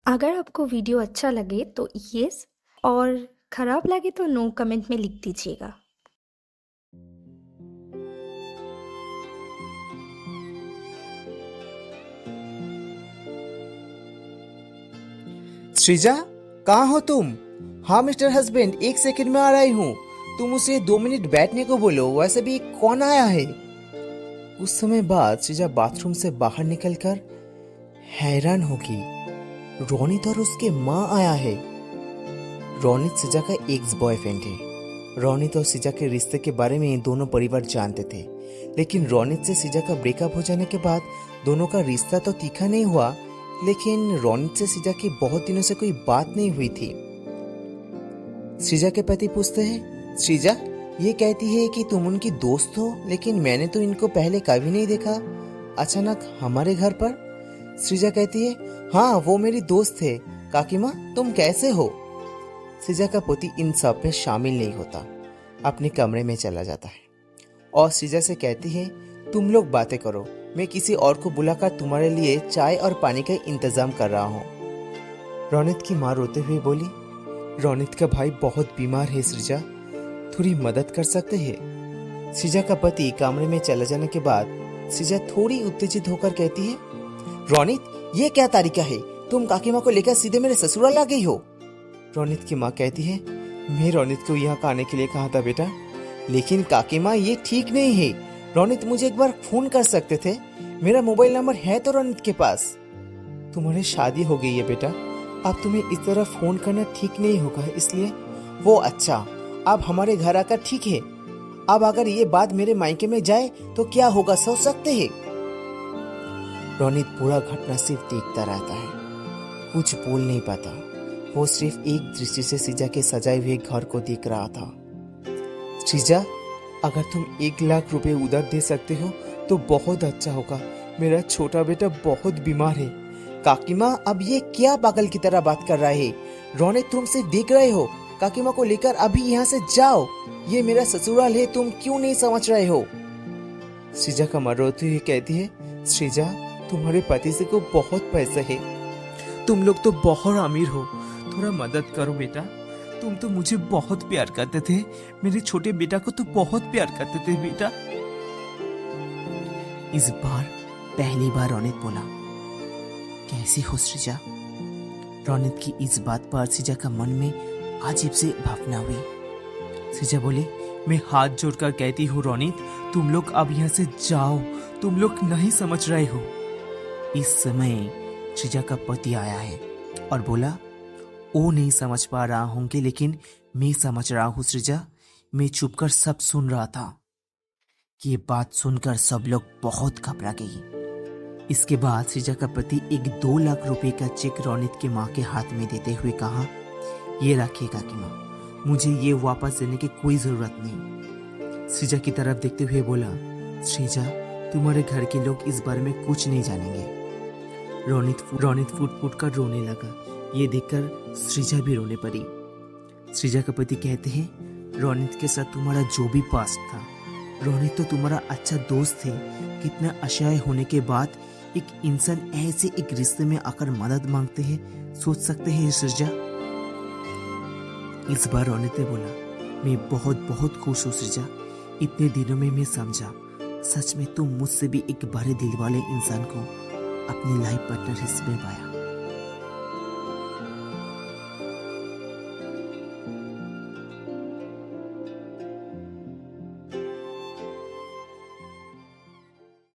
अगर आपको वीडियो अच्छा लगे तो येस और खराब लगे तो नो कमेंट में लिख दीजिएगा। श्रीजा, कहाँ हो तुम? हाँ मिस्टर हस्बैंड, एक सेकंड में आ रही हूँ। तुम उसे 2 मिनट बैठने को बोलो। वैसे भी कौन आया है? कुछ समय बाद श्रीजा बाथरूम से बाहर निकलकर हैरान होगी। रोनित और उसके माँ आया है। रोनित श्रीजा का एक्स बॉयफ्रेंड है। रोनित और श्रीजा के रिश्ते के बारे में दोनों परिवार जानते थे, लेकिन रोनित से श्रीजा का ब्रेकअप हो जाने के बाद दोनों का रिश्ता तो तीखा नहीं हुआ, लेकिन रोनित से श्रीजा की बहुत दिनों से कोई बात नहीं हुई थी। श्रीजा के पति पूछते हैं, श्रीजा, ये कहती है कि तुम उनकी दोस्त हो, लेकिन मैंने तो इनको पहले कभी नहीं देखा, अचानक हमारे घर पर। श्रीजा कहती है, हाँ वो मेरी दोस्त है। काकीमा, तुम कैसे हो? श्रीजा का पति इन सब में शामिल नहीं होता, अपने कमरे में चला जाता है और श्रीजा से कहती है, तुम लोग बातें करो, मैं किसी और को बुलाकर तुम्हारे लिए चाय और पानी का इंतजाम कर रहा हूँ। रोनित की माँ रोते हुए बोली, रोनित का भाई बहुत बीमार है श्रीजा, थोड़ी मदद कर सकते हैं? श्रीजा का पति कमरे में चले जाने के बाद श्रीजा थोड़ी उत्तेजित होकर कहती है, रोनित, ये क्या तरीका है? तुम काकीमा को लेकर सीधे मेरे ससुराल आ गई हो। रोनित की माँ कहती है, मैं रोनित को यहाँ आने के लिए कहा था बेटा, लेकिन काकीमा ये ठीक नहीं है। रोनित मुझे एक बार फोन कर सकते थे, मेरा मोबाइल नंबर है तो रोनित के पास। तुम्हारी शादी हो गई है बेटा, अब तुम्हें इस तरह फोन करना ठीक नहीं होगा, इसलिए वो अच्छा, अब हमारे घर आकर ठीक है। अब अगर ये बात मेरे मायके में जाए तो क्या होगा, सोच सकते हैं। रोनित पूरा घटना सिर्फ देखता रहता है, कुछ बोल नहीं पाता। वो सिर्फ एक दृष्टि से श्रीजा के सजाए हुए घर को देख रहा था। श्रीजा, अगर तुम 1 लाख रुपए उधार दे सकते हो तो बहुत अच्छा होगा, मेरा छोटा बेटा बहुत बीमार है। काकीमा, अब ये क्या पागल की तरह बात कर रहा है? रोनित, तुम सिर्फ देख रहे हो, काकीमा को लेकर अभी यहाँ से जाओ, ये मेरा ससुराल है, तुम क्यों नहीं समझ रहे हो? श्रीजा का माँ रोती हुई कहती है, श्रीजा, तुम्हारे पति से को बहुत पैसा है, तुम लोग तो बहुत अमीर हो, थोड़ा मदद करो बेटा। तुम तो मुझे बहुत प्यार करते थे, मेरे छोटे बेटा को तो बहुत प्यार करते थे बेटा। इस बार पहली बार रोनित बोला, कैसी हो श्रीजा? रोनित की इस बात पर श्रीजा का मन में अजीब सी भावना हुई। श्रीजा बोली, मैं हाथ जोड़कर कहती हूँ रोनित, तुम लोग अब यहाँ से जाओ, तुम लोग नहीं समझ रहे हो। इस समय श्रीजा का पति आया है और बोला, वो नहीं समझ पा रहा होंगे, लेकिन मैं समझ रहा हूँ श्रीजा, मैं चुप कर सब सुन रहा था। ये बात सुनकर सब लोग बहुत घबरा गई। इसके बाद श्रीजा का पति एक 2 लाख रुपए का चेक रोनित के माँ के हाथ में देते हुए कहा, ये रखिए काकीमा, मुझे ये वापस देने की कोई जरूरत नहीं। श्रीजा की तरफ देखते हुए बोला, श्रीजा, तुम्हारे घर के लोग इस बारे में कुछ नहीं जानेंगे। रोनित फूट फूट कर रोने लगा। ये देखकर श्रीजा भी रोने पड़ी। श्रीजा का पति कहते हैं, रोनित के साथ तुम्हारा जो भी पास्ट था, रोनित तो तुम्हारा अच्छा दोस्त है, कितना असहाय होने के बाद एक इंसान ऐसे एक रिश्ते में आकर मदद मांगते हैं, सोच सकते हैं श्रीजा? इस बार रोनित ने बोला, मैं बहुत बहुत खुश हूँ श्रीजा, इतने दिनों में मैं समझा, सच में तुम मुझसे भी एक बड़े दिल वाले इंसान को अपनी लाइफ पार्टनर हिस्से में पाया।